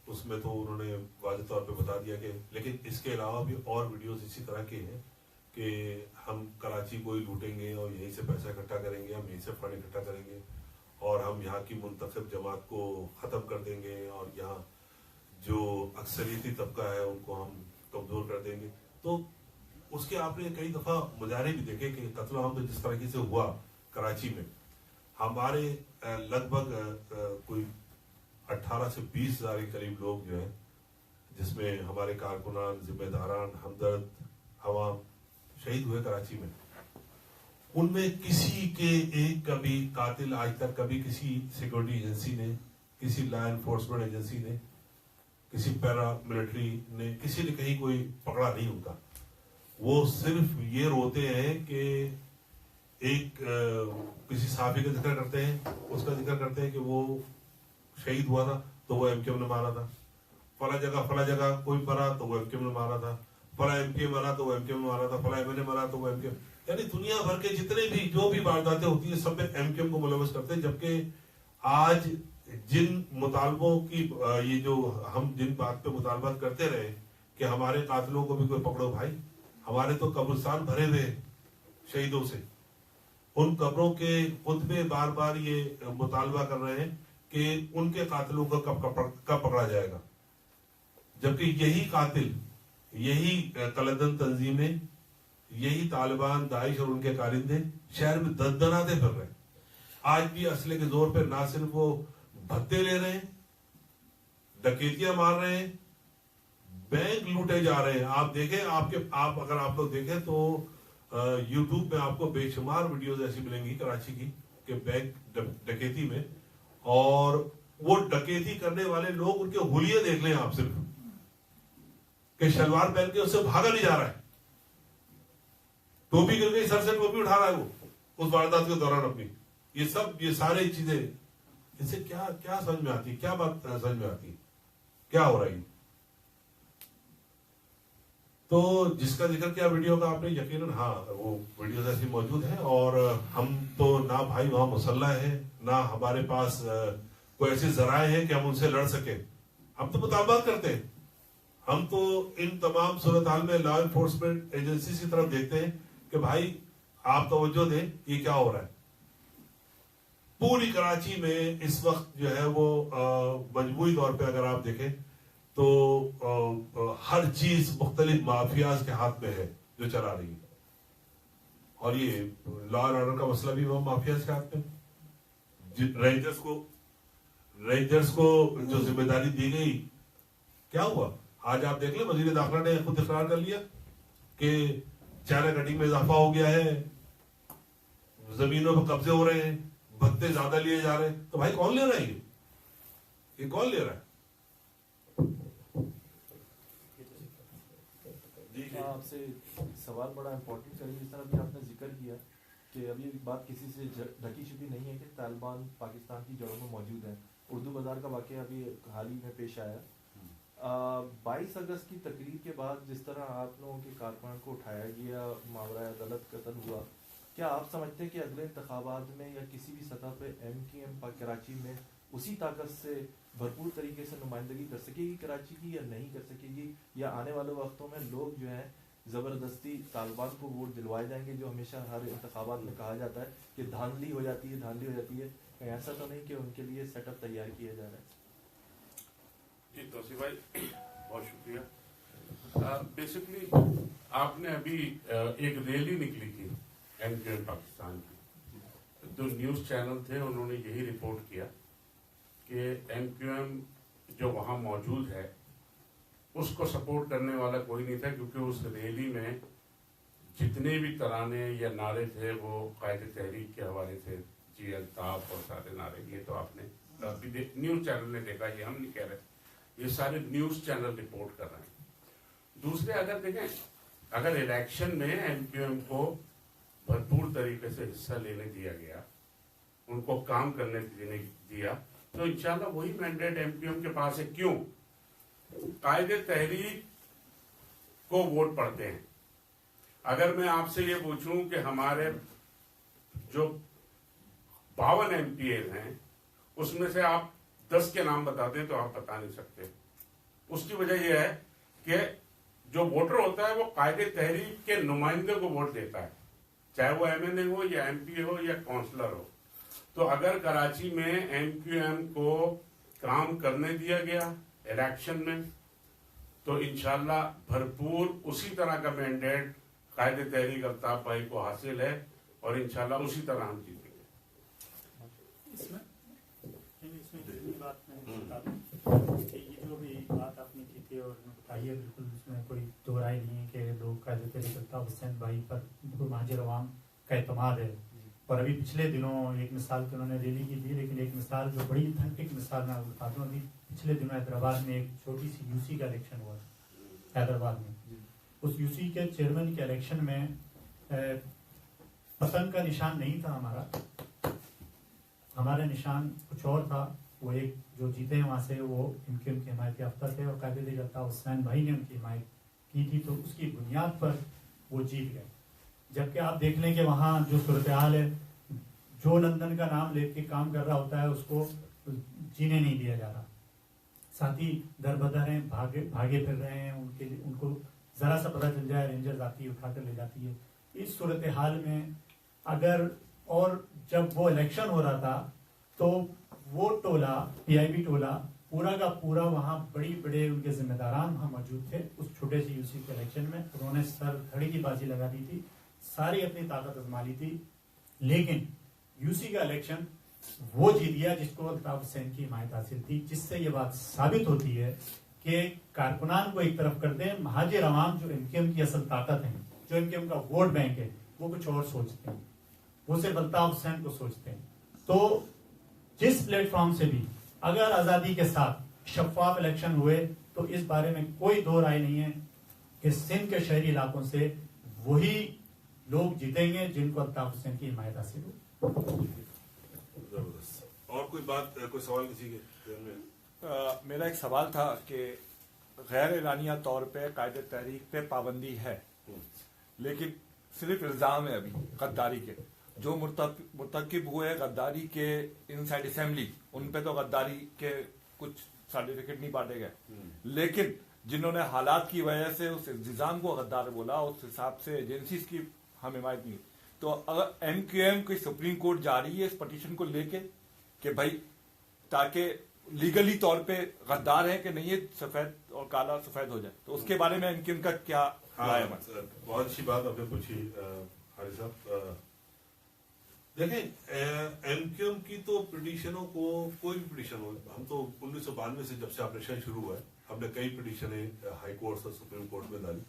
S1: उसमें तो उन्होंने वाज़ेह तौर पे बता दिया कि, लेकिन इसके अलावा भी और वीडियोस इसी तरह के हैं कि हम कराची को ही लूटेंगे और यहीं से पैसा इकट्ठा करेंगे, हम यहीं से फंड इकट्ठा करेंगे और हम यहाँ की मुंतखब जमात को ख़त्म कर देंगे और यहाँ जो अक्सरियती तबका है उनको हम कमज़ोर कर देंगे। तो उसके आपने कई दफ़ा मुजाहरे भी देखे कि कत्ल आम तो जिस तरीके से हुआ कराची में, हमारे लगभग कोई 18 से 20 हज़ार के करीब लोग जो हैं, जिसमें हमारे कारकुनान, जिम्मेदारान, हमदर्द, अवाम शहीद हुए कराची में। उनमें किसी के एक कभी कातिल आज तक कभी किसी सिक्योरिटी एजेंसी ने, किसी लॉ एनफोर्समेंट एजेंसी ने, किसी पैरा मिलिट्री ने, किसी ने कहीं कोई पकड़ा नहीं उनका। वो सिर्फ ये रोते हैं कि एक किसी साहबी का जिक्र करते हैं, उसका जिक्र करते हैं कि वो शहीद हुआ था तो वो एमक्यूएम ने मारा था, फला जगह कोई मरा तो वो एमक्यूएम ने मारा था, फला एमपी मरा तो वो एमक्यूएम ने मारा था, फला एमएनए मरा तो वो एमक्यूएम, यानी दुनिया भर के जितने भी जो भी वारदातें होती है सब में एमक्यूएम को मुलव्वस करते हैं। जबकि आज जिन मुतालबों की ये जो हम जिन बात पे मुतालबा करते रहे कि हमारे कातिलों को भी कोई पकड़ो भाई, हमारे तो कब्रिस्तान भरे हुए शहीदों से, उन कब्रों के खुतबे बार बार ये मुतालबा कर रहे हैं कि उनके कातिलों को कब पकड़ा जाएगा। जबकि यही कातिल, यही कलदन तंजीमें, यही तालिबान, दाइश और उनके कारिंदे शहर में दनाते फिर रहे हैं। आज भी असले के जोर पे ना सिर्फ वो भत्ते ले रहे हैं, डकैतियां मार रहे हैं, बैंक लूटे जा रहे हैं। आप देखें, अगर आप लोग देखें तो यूट्यूब में आपको बेशुमार वीडियोस ऐसी मिलेंगी कराची की कि बैंक डकैती में, और वो डकैती करने वाले लोग उनके हुलिये देख लें आप सिर्फ कि शलवार पहन के उससे भागा नहीं जा रहा है, टोपी गिर गई सर से, टोपी उठा रहा है वो उस वारदात के दौरान अपनी। ये सारी चीजें इनसे क्या समझ में आती, क्या बात समझ में आती, क्या हो रही। तो जिसका जिक्र किया वीडियो का आपने, यकीनन हाँ वो वीडियोस ऐसी मौजूद हैं, और हम तो ना भाई वहां मुसल्ला है, ना हमारे पास कोई ऐसी जराए हैं कि हम उनसे लड़ सके। हम तो मुताबात करते हैं, हम तो इन तमाम सूरत हाल में लॉ एनफोर्समेंट एजेंसी की तरफ देखते हैं कि भाई आप तवज्जो दें, ये क्या हो रहा है। पूरी कराची में इस वक्त जो है वो मजमूई तौर पे अगर आप देखें तो हर चीज मुख्तलिफ माफियाज के हाथ में है जो चला रही है, और ये लॉ एंड ऑर्डर का मसला भी वो माफियाज के हाथ में। रेंजर्स को जो जिम्मेदारी दी गई, क्या हुआ आज आप देख लें, वजीर दाखिला ने खुद इकरार कर लिया कि चाइना कटिंग में इजाफा हो गया है, जमीनों पर कब्जे हो रहे हैं, भत्ते ज्यादा लिए जा रहे हैं। तो भाई कौन ले रहा है ये कौन ले रहा है?
S5: आपसे सवाल बड़ा इम्पोर्टेंट करेंगे। जिस तरह अभी आपने जिक्र किया कि अभी बात किसी से ढकी छुपी नहीं है कि तालिबान पाकिस्तान की जड़ों में मौजूद है। उर्दू बाजार का वाकया अभी हाल ही में पेश आया। 22 अगस्त की तकरीर के बाद जिस तरह आप लोगों के कारकुनान को उठाया गया, मामला अदालत कत्ल हुआ, क्या आप समझते हैं कि अगले इंतखाबात में या किसी भी सतह पे MQM कराची में उसी ताकत से भरपूर तरीके से नुमाइंदगी कर सकेगी कराची की, या नहीं कर सकेगी, या आने वाले वक्तों में लोग जो है जबरदस्ती तालिबान को वोट दिलवाए जाएंगे, जो हमेशा हर इंतखाबात में कहा जाता है कि धांधली हो जाती है। कहीं ऐसा तो नहीं कि उनके लिए सेटअप तैयार किया जा रहा है?
S6: जी तौसीफ भाई बहुत शुक्रिया। बेसिकली आपने अभी एक रैली निकली थी MQM पाकिस्तान की, जो न्यूज चैनल थे उन्होंने यही रिपोर्ट किया कि MQM जो वहां मौजूद है उसको सपोर्ट करने वाला कोई नहीं था, क्योंकि उस रैली में जितने भी तराने या नारे थे वो कायदे तहरीक के हवाले थे, जी अल्ताफ और सारे नारे। ये तो आपने न्यूज चैनल ने देखा, ये हम नहीं कह रहे, ये सारे न्यूज चैनल रिपोर्ट कर रहे हैं। दूसरे अगर देखें, अगर इलेक्शन में MQM को भरपूर तरीके से हिस्सा लेने दिया गया, उनको काम करने देने दिया, तो इंशाल्लाह वही मैंडेट MQM के पास है। क्यों? कायदे तहरीक को वोट पड़ते हैं। अगर मैं आपसे ये पूछूं कि हमारे जो 52 MPs हैं उसमें से आप 10 के नाम बता दें तो आप बता नहीं सकते। उसकी वजह यह है कि जो वोटर होता है वो कायदे तहरीक के नुमाइंदे को वोट देता है, चाहे वो MNA हो या MP हो या काउंसलर हो। तो अगर कराची में MQM को काम करने दिया गया इलेक्शन में, तो इंशाल्लाह भरपूर उसी तरह का मैंडेट कायदे तहरीक अल्ताफ भाई को हासिल है, और इंशाल्लाह उसी तरह हम जीतेंगे।
S2: इसमें बात कि ये जो भी बात आपने की थी और बताई है, बिल्कुल इसमें कोई दो राय नहीं है कि लोग कायदे तहरीक अल्ताफ हुसैन भाई पर माजिर अवाम का एतमाद है। और अभी पिछले दिनों एक मिसाल की उन्होंने रैली की थी, लेकिन एक मिसाल जो बड़ी ऑथेंटिक मिसाल मैं बताता हूँ, अभी पिछले दिनों हैदराबाद में एक छोटी सी यूसी का इलेक्शन हुआ हैदराबाद में। उस यूसी के चेयरमैन के इलेक्शन में पसंद का निशान नहीं था हमारा निशान कुछ और था। वो एक जो जीते हैं वहाँ से वो उनकी हिमायत याफ्ता थे और काबिल जत्ता हुसैन भाई ने उनकी हिमायत की थी, तो उसकी बुनियाद पर वो जीत गए। जबकि आप देख लें कि वहाँ जो सूरत हाल है, जो नंदन का नाम लेके काम कर रहा होता है उसको जीने नहीं दिया जा रहा, साथ ही दर बदर हैं, भागे फिर रहे हैं, उनको जरा सा पता चल जाए रेंजर्स आती है उठा कर ले जाती है। इस सूरत हाल में अगर, और जब वो इलेक्शन हो रहा था तो वो टोला पीआईबी टोला पूरा का पूरा वहाँ बड़े उनके जिम्मेदारान वहाँ मौजूद थे उस छोटे से यूसी के इलेक्शन में। उन्होंने सर धड़ी की बाजी लगा दी थी, सारी अपनी ताकत आजमा ली थी, लेकिन यूसी का इलेक्शन वो जीत गया जिसको अल्ताफ हुसैन की हिमायत हासिल थी। जिससे ये बात साबित होती है कि कारकुनान को एक तरफ कर दें, महाजिर अवाम जो एमकेएम की असल ताकत है, जो एमकेएम का वोट बैंक है, वो कुछ और सोचते हैं, वो सिर्फ अल्ताफ हुसैन को सोचते हैं। तो जिस प्लेटफॉर्म से भी अगर आजादी के साथ शफाफ इलेक्शन हुए तो इस बारे में कोई दो राय नहीं है कि सिंध के शहरी इलाकों से वही लोग जीतेंगे जिनको अल्ताफ हुसैन की हिमायत हासिल हो।
S1: जबरदस्त। और कोई बात, कोई सवाल किसी के ध्यान में?
S7: मेरा एक सवाल था कि गैर एलानिया तौर पे कायदे तहरीक पे पाबंदी है, लेकिन सिर्फ इल्जाम है अभी गद्दारी के। जो मुर्तकिब हुए गद्दारी के इनसाइड असेंबली, उन पे तो गद्दारी के कुछ सर्टिफिकेट नहीं बांटे गए, लेकिन जिन्होंने हालात की वजह से उस इंतजाम को गद्दार बोला, उस हिसाब से एजेंसीज की हम हिमायत नहीं। तो अगर एमक्यूएम की सुप्रीम कोर्ट जा रही है इस पटिशन को लेके कि भाई ताकि लीगली तौर पे गद्दार है कि नहीं, ये सफेद और काला सफेद हो जाए, तो उसके बारे में एमक्यूएम का क्या राय है?
S1: बहुत अच्छी बात आपने पूछी हारिस साहब। देखें, एमक्यूएम की तो पिटीशनों को, कोई भी पिटीशन हो, हम तो 1992 से जब से ऑपरेशन शुरू हुआ है हमने कई पिटीशनें हाई कोर्ट और सुप्रीम कोर्ट में डाली,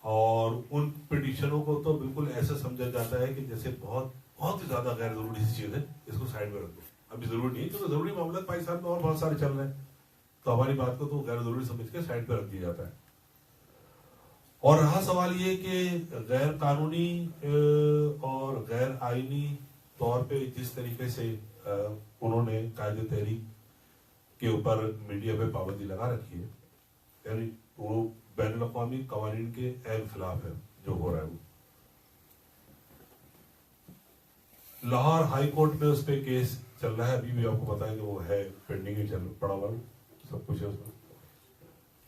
S1: और उन पिटीशनों को तो बिल्कुल ऐसा समझा जाता है कि जैसे बहुत बहुत ही ज्यादा गैर जरूरी सी चीज है, इसको साइड में रख दो, अभी जरूरी नहीं है, क्योंकि जरूरी मामला पाकिस्तान में और बहुत सारे चल रहे हैं, तो हमारी बात को तो गैर जरूरी समझ के साइड पर रख दिया जाता है। और रहा सवाल ये कि गैर कानूनी और गैर आईनी तौर पे जिस तरीके से उन्होंने कायदे तहरीक के ऊपर मीडिया पे पाबंदी लगा रखी है, यानी वो बैनुल अक़वामी कवानीन के ऐन खिलाफ है जो हो रहा है। वो लाहौर हाई कोर्ट में उस पर केस चल रहा है, अभी भी आपको पता है कि वो है पेंडिंग ही चल पड़ा हुआ, सब कुछ है उसमें।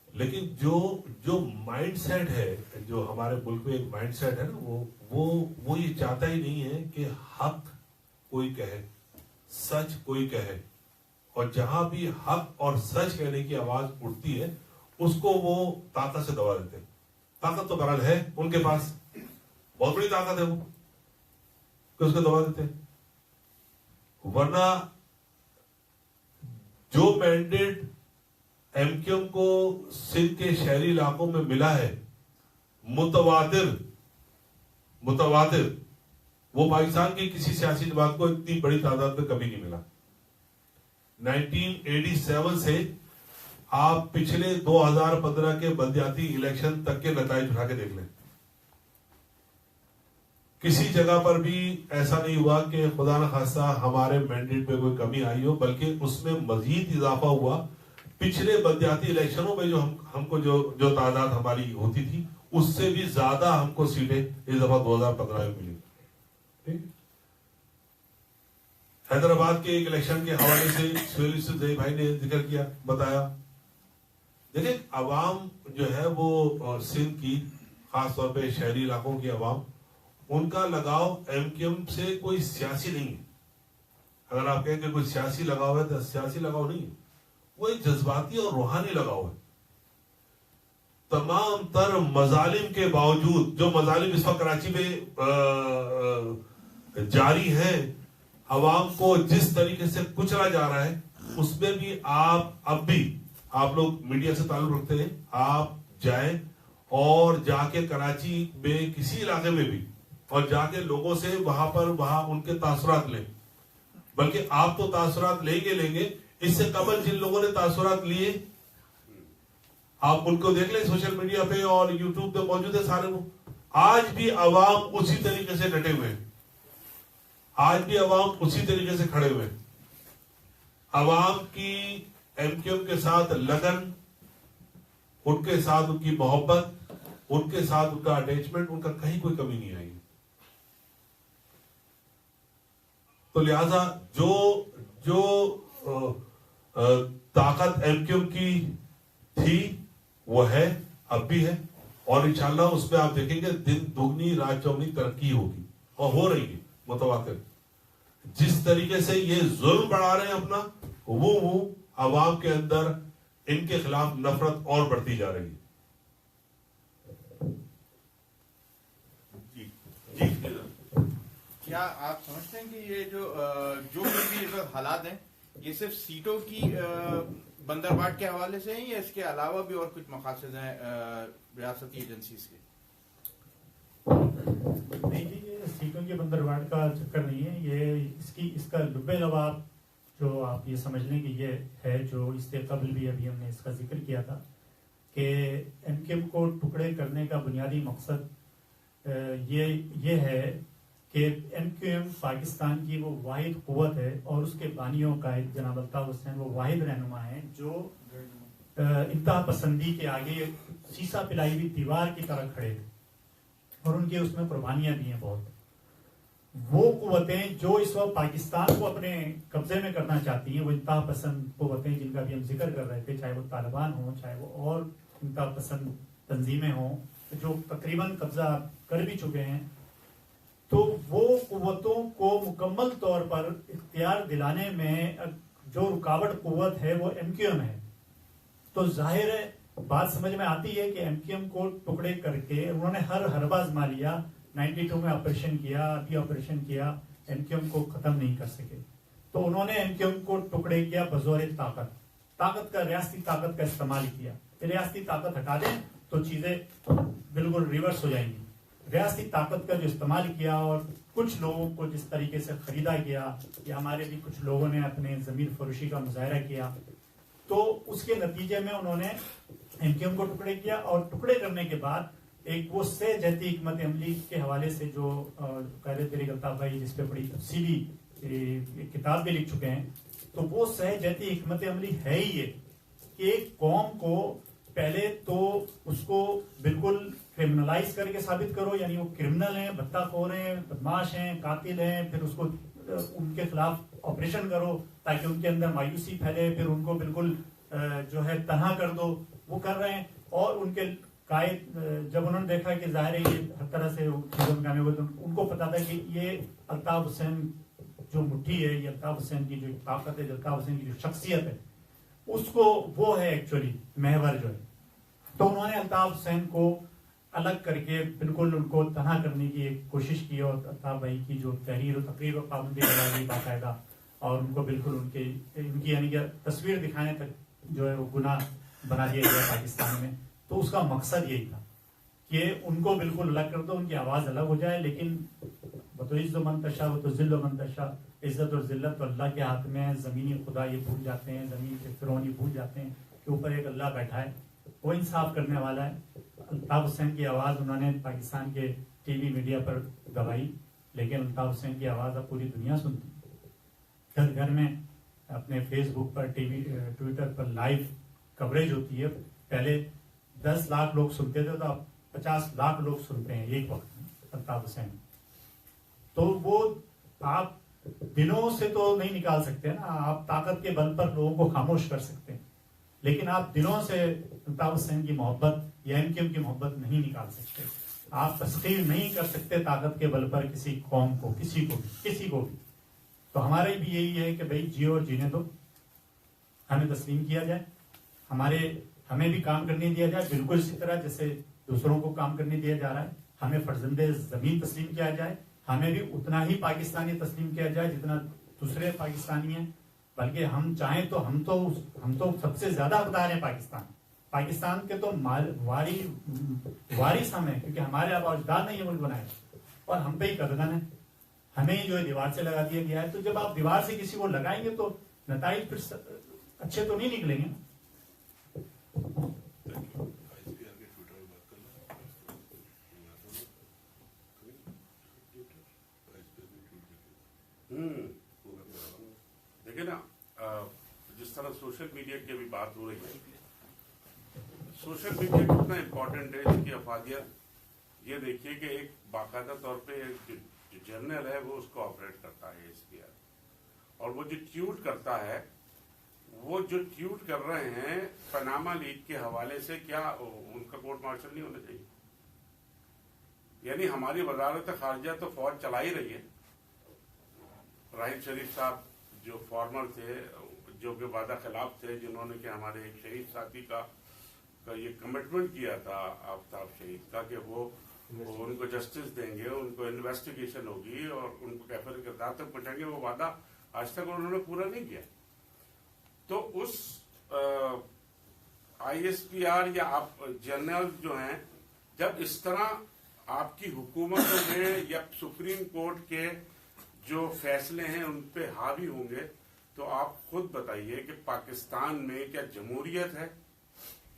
S1: लेकिन जो माइंड सेट है, जो हमारे मुल्क में एक माइंड सेट है ना, वो ये चाहता ही नहीं है कि हक कोई कहे, सच कोई कहे, और जहां भी हक और सच कहने की आवाज उठती है उसको वो ताकत से दबा देते हैं। ताकत तो बहरहाल है उनके पास, बहुत बड़ी ताकत है वो, कि उसको दबा देते हैं। वरना जो मैंडेट एमक्यूएम को सिंध के शहरी इलाकों में मिला है मुतवातिर, वो पाकिस्तान की किसी सियासी जमात को इतनी बड़ी तादाद में कभी नहीं मिला। 1987 से आप पिछले 2015 के बलदियाती इलेक्शन तक के नतीजे उठा के देख लें, किसी जगह पर भी ऐसा नहीं हुआ कि खुदा न खास्ता हमारे मैंडेट पे कोई कमी आई हो, बल्कि उसमें मजीद इजाफा हुआ। पिछले बलदियाती इलेक्शनों में जो हमको जो तादाद हमारी होती थी उससे भी ज्यादा हमको सीटें इस दफा 2015 में मिली। ठीक, हैदराबाद के एक इलेक्शन के हवाले से सुहेल भाई ने जिक्र किया, बताया। देखिए, अवाम जो है वो सिंध की, खासतौर पे शहरी इलाकों की अवाम, उनका लगाव एमक्यूएम से कोई सियासी नहीं है। अगर आप कहें कि कोई सियासी लगाव है तो सियासी लगाव नहीं है, वो एक जज्बाती और रूहानी लगाव है। तमाम तर मजालिम के बावजूद, जो मजालिम इस वक्त कराची में जारी है, अवाम को जिस तरीके से कुचला जा रहा है, उसमें भी अब भी आप लोग मीडिया से ताल्लुक रखते हैं, आप जाएं और जाके कराची में किसी इलाके में भी اور جا کے لوگوں سے وہاں ان کے تاثرات لیں. بلکہ آپ تو تاثرات لیں گے. اس سے قبل جن لوگوں نے تاثرات لیے آپ ان کو دیکھ لیں سوشل میڈیا پہ اور یوٹیوب پہ موجود ہے سارے. وہ آج بھی عوام اسی طریقے سے ڈٹے ہوئے ہیں. آج بھی عوام اسی طریقے سے کھڑے ہوئے ہیں. عوام کی ایم کیو ایم کے ساتھ لگن, ان کے ساتھ ان کی محبت, ان کے ساتھ ان کا اٹیچمنٹ, ان کا کہیں کوئی کمی نہیں آئی. تو لہذا جو طاقت ایم کیو ایم کی تھی وہ ہے, اب بھی ہے, اور انشاءاللہ اس میں آپ دیکھیں گے دن دگنی رات چوگنی ترقی ہوگی, اور ہو رہی ہے متواتر. جس طریقے سے یہ ظلم بڑھا رہے ہیں اپنا, وہ عوام کے اندر ان کے خلاف نفرت اور بڑھتی جا رہی ہے.
S4: کیا آپ سمجھتے ہیں کہ یہ جو بھی حالات ہیں یہ صرف سیٹوں کی بندرباٹ کے حوالے سے ہیں یا اس کے علاوہ بھی اور کچھ مقاصد ہیں ریاستی ایجنسیز کے؟
S2: نہیں جی, یہ سیٹوں کے بندرباٹ کا چکر نہیں ہے. یہ اس کا لب لباب جو آپ یہ سمجھ لیں کہ یہ ہے, جو اس سے قبل بھی ابھی ہم نے اس کا ذکر کیا تھا کہ ایم کیو ایم کو ٹکڑے کرنے کا بنیادی مقصد یہ ہے کہ ایم کیو ایم پاکستان کی وہ واحد قوت ہے, اور اس کے بانیوں کا جناب الطاف حسین وہ واحد رہنما ہیں جو انتہا پسندی کے آگے سیسا پلائی ہوئی دیوار کی طرح کھڑے تھے, اور ان کی اس میں قربانیاں بھی ہیں بہت. وہ قوتیں جو اس وقت پاکستان کو اپنے قبضے میں کرنا چاہتی ہیں, وہ انتہا پسند قوتیں جن کا بھی ہم ذکر کر رہے تھے, چاہے وہ طالبان ہوں, چاہے وہ اور انتہا پسند تنظیمیں ہوں جو تقریباً قبضہ کر بھی چکے ہیں, تو وہ قوتوں کو مکمل طور پر اختیار دلانے میں جو رکاوٹ قوت ہے وہ ایم کیو ایم ہے. تو ظاہر ہے بات سمجھ میں آتی ہے کہ ایم کیو ایم کو ٹکڑے کر کے انہوں نے ہر حربہ آزما لیا, 92 میں آپریشن کیا, ابھی آپریشن کیا, ایم کیو ایم کو ختم نہیں کر سکے. تو انہوں نے ایم کیو ایم کو ٹکڑے کیا بزور طاقت کا, ریاستی طاقت کا استعمال کیا. ریاستی طاقت ہٹا دیں تو چیزیں بالکل ریورس ہو جائیں گی. ریاستی طاقت کا جو استعمال کیا اور کچھ لوگوں کو جس طریقے سے خریدا گیا, یا ہمارے بھی کچھ لوگوں نے اپنے ضمیر فروشی کا مظاہرہ کیا, تو اس کے نتیجے میں انہوں نے ایم کیو ایم کو ٹکڑے کیا. اور ٹکڑے کرنے کے بعد ایک وہ سہ جہتی حکمت عملی کے حوالے سے جو قائد طریق الطاف بھائی جس پہ بڑی تفصیلی کتاب بھی لکھ چکے ہیں, تو وہ سہ جہتی حکمت عملی ہے ہی یہ کہ ایک قوم کو پہلے تو اس کو بالکل کرمنلائز کر کے ثابت کرو, یعنی وہ کرمنل ہیں, بھتہ خور ہیں, بدماش ہیں, قاتل ہیں, پھر اس کو ان کے خلاف آپریشن کرو تاکہ ان کے اندر مایوسی پھیلے, پھر ان کو بالکل جو ہے تنہا کر دو. وہ کر رہے ہیں, اور ان کے قائد جب انہوں نے دیکھا کہ ظاہر ہے یہ ہر طرح سے کامیاب ہوئے, تو ان کو پتا تھا کہ یہ الطاف حسین جو مٹھی ہے, یہ الطاف حسین کی جو طاقت ہے, جو الطاف حسین کی جو شخصیت ہے, اس کو وہ ہے ایکچولی محور جو ہے. تو انہوں نے الطاف حسین کو الگ کر کے بالکل ان کو تنہا کرنے کی ایک کوشش کی, اور الطاف بھائی کی جو تحریر و تقریر و پابندی لگائی گئی باقاعدہ, اور ان کو بالکل ان کی یعنی کہ تصویر دکھانے تک جو ہے وہ گناہ بنا دیا گیا پاکستان میں. تو اس کا مقصد یہی تھا کہ ان کو بالکل الگ کر دو, ان کی آواز الگ ہو جائے. لیکن بتوعز و منتشا و تو ذل و منتشا, عزت اور ذلت تو اللہ کے ہاتھ میں. زمینی خدا یہ بھول جاتے ہیں, زمین کے فرعون یہ بھول جاتے ہیں کہ اوپر ایک اللہ بیٹھا ہے, وہ انصاف کرنے والا ہے. الطاف حسین کی آواز انہوں نے پاکستان کے ٹی وی میڈیا پر دبائی, لیکن الطاف حسین کی آواز اب پوری دنیا سنتی. گھر گھر میں اپنے فیس بک پر, ٹی وی, ٹویٹر پر لائیو کوریج ہوتی ہے. پہلے 10 لاکھ لوگ سنتے تھے, تو اب 50 لاکھ لوگ سنتے ہیں ایک وقت الطاف حسین. تو وہ آپ دلوں سے تو نہیں نکال سکتے نا, آپ طاقت کے بل پر لوگوں کو خاموش کر سکتے ہیں, لیکن آپ دلوں سے الطاف حسین کی محبت یا ایم کیو ایم کی محبت نہیں نکال سکتے. آپ تسخیر نہیں کر سکتے طاقت کے بل پر کسی قوم کو, کسی کو بھی. تو ہمارے بھی یہی ہے کہ بھائی جیو اور جینے دو, ہمیں تسلیم کیا جائے, ہمیں بھی کام کرنے دیا جائے بالکل اسی طرح جیسے دوسروں کو کام کرنے دیا جا رہا ہے. ہمیں فرزند زمین تسلیم کیا جائے, ہمیں بھی اتنا ہی پاکستانی تسلیم کیا جائے جتنا دوسرے پاکستانی ہیں. بلکہ ہم چاہیں تو ہم تو سب سے زیادہ حقدار ہیں پاکستان کے تو وارث ہم ہیں, کیونکہ ہمارے آباء و اجداد نے یہ ملک بنایا, और हम पे ही कदगन है, हमें ही जो है दीवार से लगा दिया गया है। तो जब आप दीवार से किसी को लगाएंगे तो नताइज फिर अच्छे तो नहीं निकलेंगे।
S1: Thank you. ISPR के ट्विटर में बात कर लो।
S6: देखिए ना, जिस तरह सोशल मीडिया की अभी बात हो रही है, सोशल मीडिया कितना इम्पोर्टेंट है इसकी अफादियत ये देखिए कि एक बाकायदा तौर पे जो जर्नल है वो उसको ऑपरेट करता है ISPR, और वो जो ट्वीट करता है, वो जो ट्वीट कर रहे हैं पनामा लीक के हवाले से, क्या उनका कोर्ट मार्शल नहीं होना चाहिए? यानी हमारी वजारत खारजा तो फौज चला ही रही है। राहिल शरीफ साहब जो फॉर्मर थे, जो कि वादा खिलाफ थे, जिन्होंने कि हमारे एक शहीद साथी का ये कमिटमेंट किया था आफ्ताब शहीद का कि वो उनको जस्टिस देंगे, उनको इन्वेस्टिगेशन होगी और उनको कैफर किरदार तक पहुंचाएंगे, वो वादा आज तक उन्होंने पूरा नहीं किया। तो उस ISPR या आप जनरल जो हैं, जब इस तरह आपकी हुकूमतों में या सुप्रीम कोर्ट के जो फैसले हैं उन पे हावी होंगे, तो आप खुद बताइए कि पाकिस्तान में क्या जमहूरियत है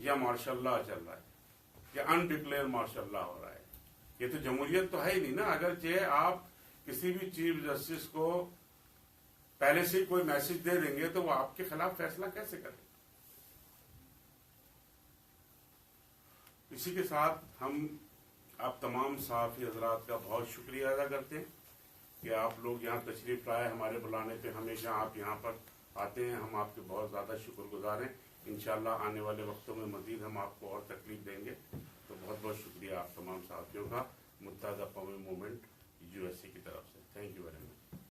S6: या मार्शल लॉ चल रहा है या अनडिक्लेयर मार्शल लॉ हो रहा है? ये तो जमहूरियत तो है ही नहीं ना। अगर चाहे आप किसी भी चीफ जस्टिस को पहले से ही कोई मैसेज दे देंगे तो वो आपके खिलाफ फैसला कैसे करें? इसी के साथ हम आप तमाम सहाफ़ी हजरात का बहुत शुक्रिया अदा करते हैं कि आप लोग यहाँ तशरीफ लाए, हमारे बुलाने पे हमेशा आप यहाँ पर आते हैं। हम आपके बहुत ज़्यादा शुक्रगुजार हैं। इंशाअल्लाह आने वाले वक्तों में मजीद हम आपको और तकलीफ देंगे। तो बहुत बहुत शुक्रिया आप तमाम साथियों का, मुत्तहदा कौमी मूवमेंट USA की तरफ से। Thank you very much.